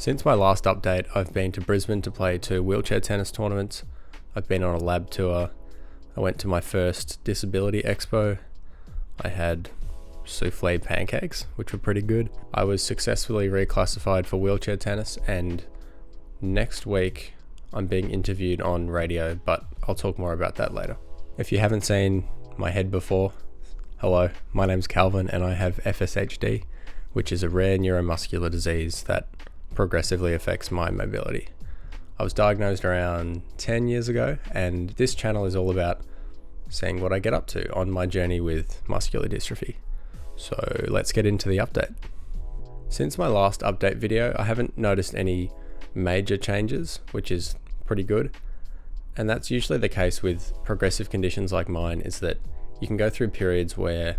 Since my last update, I've been to Brisbane to play 2 wheelchair tennis tournaments. I've been on a lab tour. I went to my first disability expo. I had souffle pancakes, which were pretty good. I was successfully reclassified for wheelchair tennis, and next week I'm being interviewed on radio, but I'll talk more about that later. If you haven't seen my head before, hello, my name's Kalvin and I have FSHD, which is a rare neuromuscular disease that progressively affects my mobility. I was diagnosed around 10 years ago, and this channel is all about seeing what I get up to on my journey with muscular dystrophy. So let's get into the update. Since my last update video, I haven't noticed any major changes, which is pretty good. And that's usually the case with progressive conditions like mine, is that you can go through periods where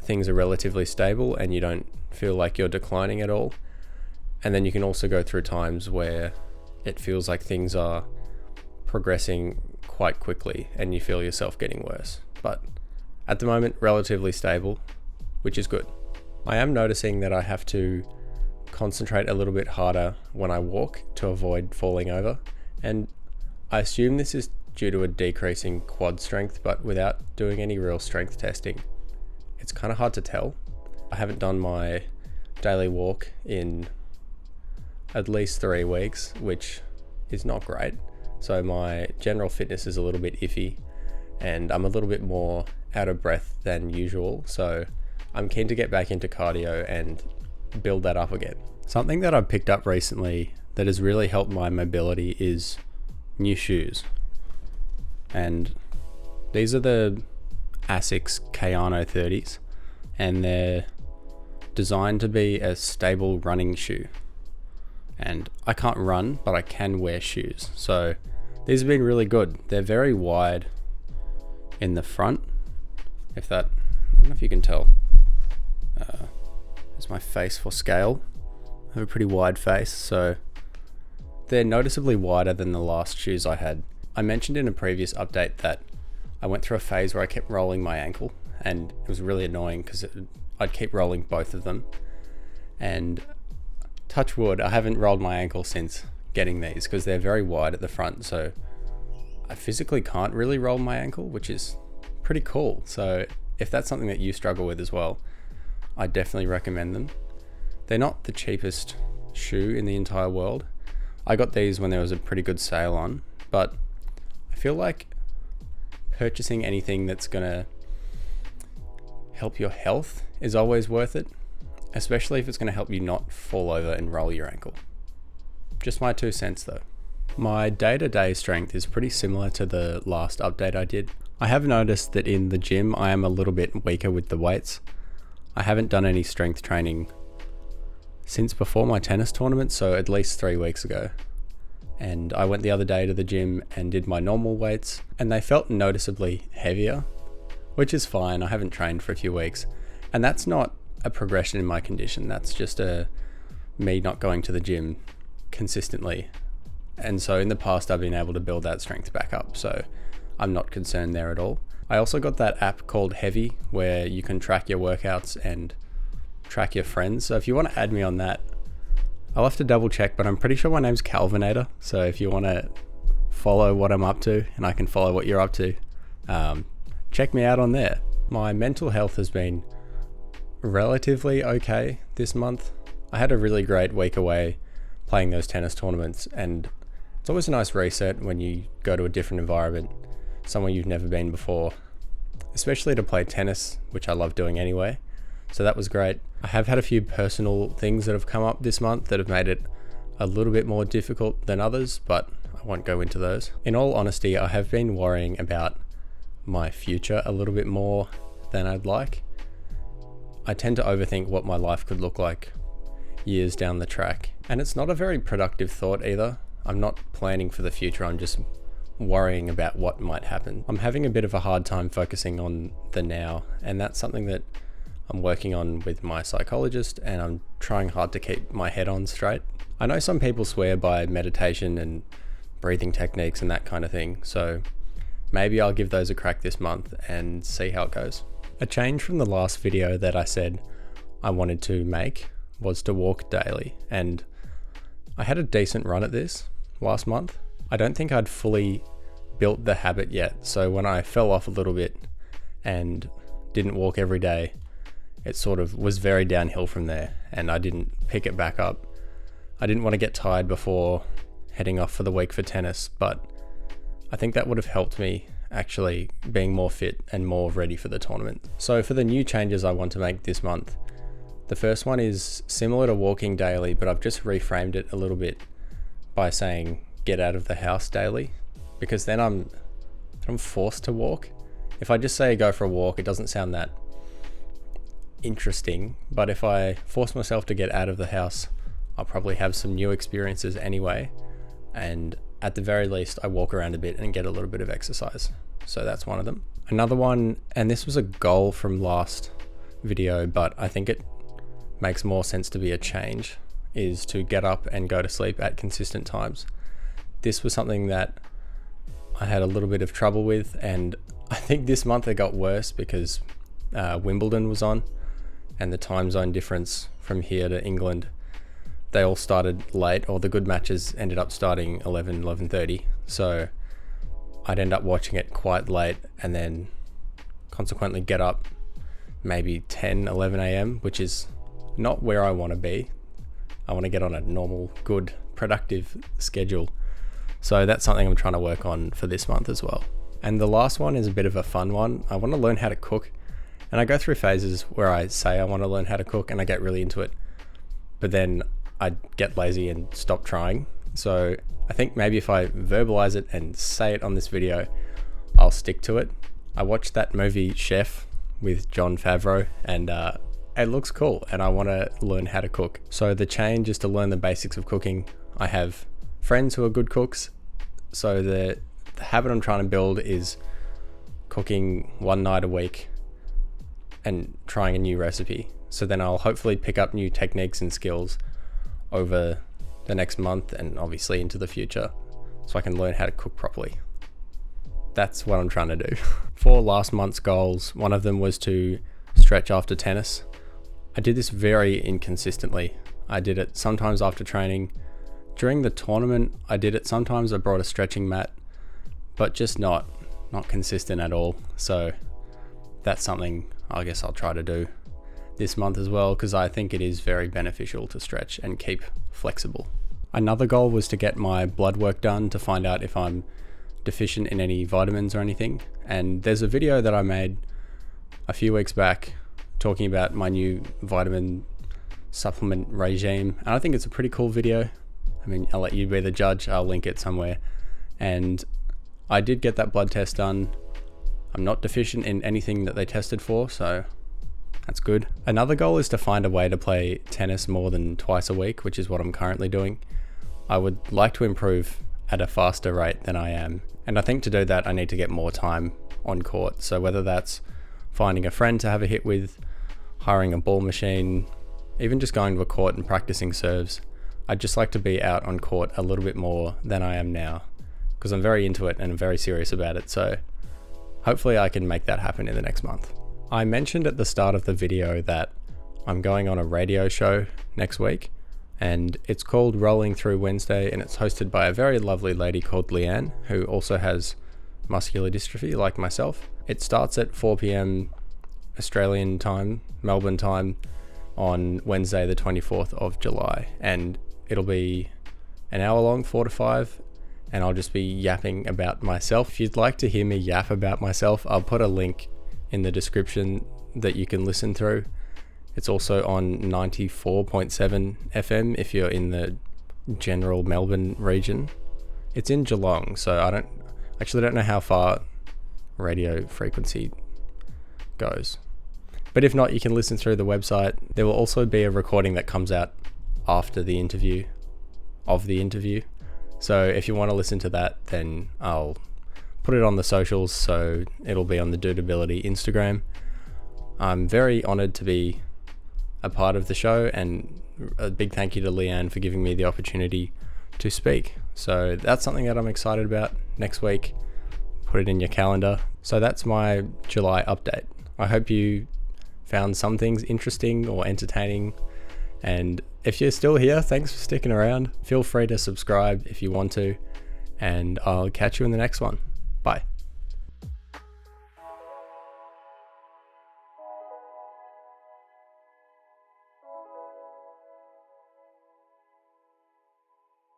things are relatively stable and you don't feel like you're declining at all. And then you can also go through times where it feels like things are progressing quite quickly and you feel yourself getting worse. But at the moment, relatively stable, which is good. I am noticing that I have to concentrate a little bit harder when I walk to avoid falling over. And I assume this is due to a decreasing quad strength, but without doing any real strength testing, it's kind of hard to tell. I haven't done my daily walk in at least 3 weeks, which is not great. So my general fitness is a little bit iffy and I'm a little bit more out of breath than usual. So I'm keen to get back into cardio and build that up again. Something that I've picked up recently that has really helped my mobility is new shoes. And these are the ASICS Kayano 30s, and they're designed to be a stable running shoe. And I can't run, but I can wear shoes. So these have been really good. They're very wide in the front. I don't know if you can tell. There's my face for scale. I have a pretty wide face, so they're noticeably wider than the last shoes I had. I mentioned in a previous update that I went through a phase where I kept rolling my ankle, and it was really annoying because I'd keep rolling both of them. And touch wood, I haven't rolled my ankle since getting these because they're very wide at the front, so I physically can't really roll my ankle, which is pretty cool. So if that's something that you struggle with as well, I definitely recommend them. They're not the cheapest shoe in the entire world. I got these when there was a pretty good sale on, but I feel like purchasing anything that's gonna help your health is always worth it, especially if it's going to help you not fall over and roll your ankle. Just my 2 cents though. My day-to-day strength is pretty similar to the last update I did. I have noticed that in the gym I am a little bit weaker with the weights. I haven't done any strength training since before my tennis tournament, so at least 3 weeks ago. And I went the other day to the gym and did my normal weights, and they felt noticeably heavier, which is fine. I haven't trained for a few weeks, and that's not a progression in my condition. That's just me not going to the gym consistently. And so in the past I've been able to build that strength back up, so I'm not concerned there at all. I also got that app called Heavy where you can track your workouts and track your friends. So if you want to add me on that, I'll have to double check, but I'm pretty sure my name's Kalvinator. So if you want to follow what I'm up to and I can follow what you're up to, check me out on there. My mental health has been relatively okay this month. I had a really great week away playing those tennis tournaments, and it's always a nice reset when you go to a different environment, somewhere you've never been before, especially to play tennis, which I love doing anyway. So that was great. I have had a few personal things that have come up this month that have made it a little bit more difficult than others, but I won't go into those. In all honesty, I have been worrying about my future a little bit more than I'd like. I tend to overthink what my life could look like years down the track, and it's not a very productive thought either. I'm not planning for the future, I'm just worrying about what might happen. I'm having a bit of a hard time focusing on the now, and that's something that I'm working on with my psychologist, and I'm trying hard to keep my head on straight. I know some people swear by meditation and breathing techniques and that kind of thing, so maybe I'll give those a crack this month and see how it goes. A change from the last video that I said I wanted to make was to walk daily, and I had a decent run at this last month. I don't think I'd fully built the habit yet, so when I fell off a little bit and didn't walk every day, it sort of was very downhill from there, and I didn't pick it back up. I didn't want to get tired before heading off for the week for tennis, but I think that would have helped me actually being more fit and more ready for the tournament. So for the new changes I want to make this month, the first one is similar to walking daily, but I've just reframed it a little bit by saying get out of the house daily, because then I'm forced to walk. If I just say go for a walk, it doesn't sound that interesting, but if I force myself to get out of the house, I'll probably have some new experiences anyway, and at the very least I walk around a bit and get a little bit of exercise. So that's one of them. Another one, and this was a goal from last video, but I think it makes more sense to be a change, is to get up and go to sleep at consistent times. This was something that I had a little bit of trouble with, and I think this month it got worse because Wimbledon was on, and the time zone difference from here to England, they all started late, or the good matches ended up starting 11:30, so I'd end up watching it quite late and then consequently get up maybe 10-11 a.m, which is not where I want to be. I want to get on a normal, good, productive schedule. So that's something I'm trying to work on for this month as well. And the last one is a bit of a fun one. I want to learn how to cook. And I go through phases where I say I want to learn how to cook and I get really into it, but then I get lazy and stop trying. So I think maybe if I verbalize it and say it on this video, I'll stick to it. I watched that movie Chef with Jon Favreau, and it looks cool, and I want to learn how to cook. So the change is to learn the basics of cooking. I have friends who are good cooks, so the habit I'm trying to build is cooking one night a week and trying a new recipe. So then I'll hopefully pick up new techniques and skills over the next month and obviously into the future, so I can learn how to cook properly. That's what I'm trying to do. For last month's goals, one of them was to stretch after tennis. I did this very inconsistently. I did it sometimes after training. During the tournament, I did it sometimes. I brought a stretching mat, but just not consistent at all. So that's something I guess I'll try to do this month as well, because I think it is very beneficial to stretch and keep flexible. Another goal was to get my blood work done to find out if I'm deficient in any vitamins or anything. And there's a video that I made a few weeks back talking about my new vitamin supplement regime, and I think it's a pretty cool video. I mean, I'll let you be the judge. I'll link it somewhere. And I did get that blood test done. I'm not deficient in anything that they tested for, so that's good. Another goal is to find a way to play tennis more than twice a week, which is what I'm currently doing. I would like to improve at a faster rate than I am. And I think to do that, I need to get more time on court. So whether that's finding a friend to have a hit with, hiring a ball machine, even just going to a court and practicing serves, I'd just like to be out on court a little bit more than I am now, because I'm very into it and I'm very serious about it. So hopefully I can make that happen in the next month. I mentioned at the start of the video that I'm going on a radio show next week, and it's called Rolling Through Wednesday, and it's hosted by a very lovely lady called Leanne, who also has muscular dystrophy like myself. It starts at 4 p.m. Australian time, Melbourne time, on Wednesday the 24th of July, and it'll be an hour long, 4 to 5, and I'll just be yapping about myself. If you'd like to hear me yap about myself, I'll put a link in the description that you can listen through. It's also on 94.7 FM if you're in the general Melbourne region. It's in Geelong, so I don't know how far radio frequency goes. But if not, you can listen through the website. There will also be a recording that comes out after the interview, of the interview. So if you want to listen to that, then I'll put it on the socials, so it'll be on the Dudeability Instagram. I'm very honoured to be a part of the show, and a big thank you to Leanne for giving me the opportunity to speak. So that's something that I'm excited about next week. Put it in your calendar. So that's my July update. I hope you found some things interesting or entertaining, And if you're still here, thanks for sticking around. Feel free to subscribe if you want to, and I'll catch you in the next one.